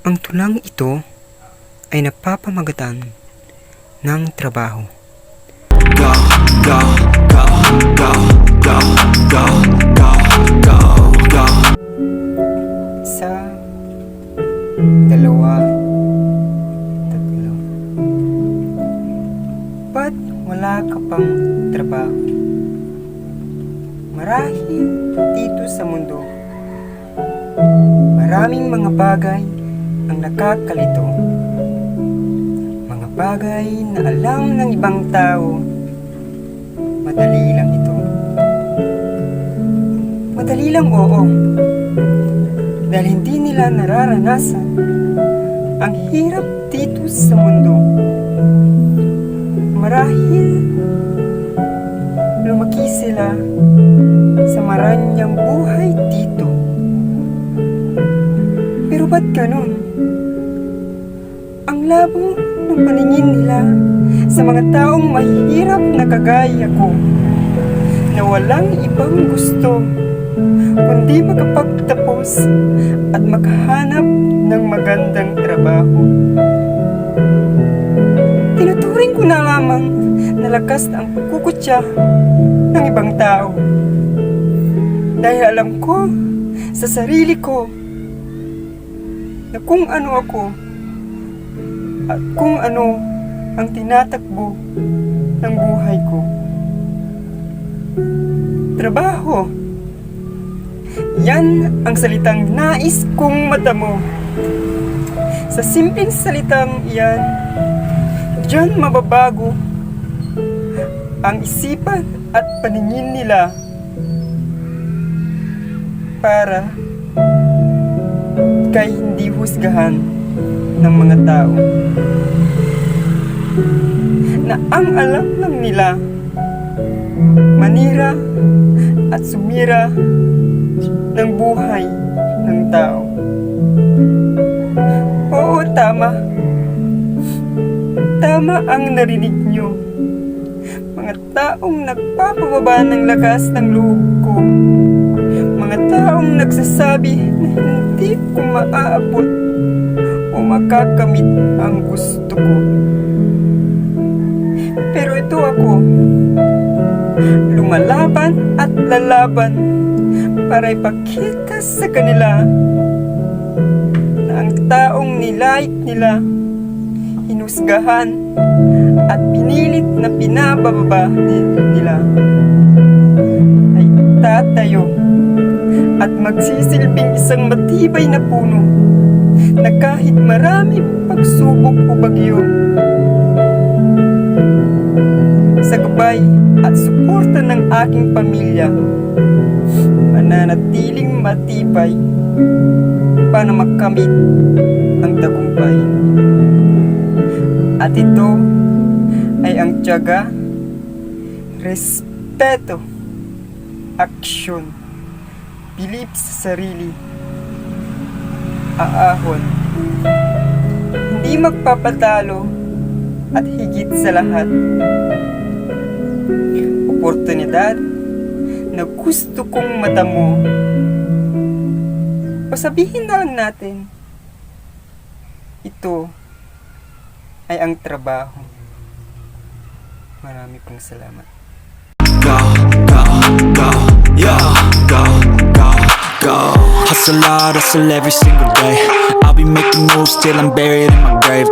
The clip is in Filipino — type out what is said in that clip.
Ang tulang ito ay napapamagatan ng trabaho. Go, go, go, go, go, go, go, go, go. Isa, dalawa, tatlo. Ba't wala ka pang trabaho? Marahil dito sa mundo, maraming mga bagay ang nakakalito. Mga bagay na alam ng ibang tao, madali lang ito. Madali lang, oo. Dahil hindi nila nararanasan ang hirap dito sa mundo. Marahil lumaki sila sa maranyang buhay dito. Pero ba't ganun? Ang labo ng paningin nila sa mga taong mahirap na kagaya ko, na walang ibang gusto kundi makapagtapos at maghanap ng magandang trabaho. Tinuturing ko na lamang na lakas ang pagkukutya ng ibang tao. Dahil alam ko sa sarili ko na kung ano ako at kung ano ang tinatakbo ng buhay ko. Trabaho. Yan ang salitang nais kong matamo. Sa simpleng salitang iyan, diyan mababago ang isipan at paningin nila para kay hindi husgahan ng mga tao na ang alam lang nila manira at sumira ng buhay ng tao. Oo, tama. Tama ang narinig nyo. Mga taong nagpapababa ng lakas ng loob ko. Mga taong nagsasabi na hindi ko maaabot o makakamit ang gusto ko. Pero ito ako, lumalaban at lalaban para ipakita sa kanila na ang taong nilait nila, hinusgahan at pinilit na pinabababa nila ay tatayo at magsisilbing isang matibay na puno na kahit marami pagsubok o bagyo, sa gabay at suporta ng aking pamilya, mananatiling matibay para makamit ang tagumpay. At ito ay ang tiyaga, respeto, aksyon, bilib sa sarili, aahon, hindi magpapatalo at higit sa lahat, oportunidad na gusto kong matamo. O sabihin na lang natin, ito ay ang trabaho. Marami pong salamat. Go, go, go, yeah, go, go, go. Hustle hard, hustle every single day. I'll be making moves till I'm buried in my grave.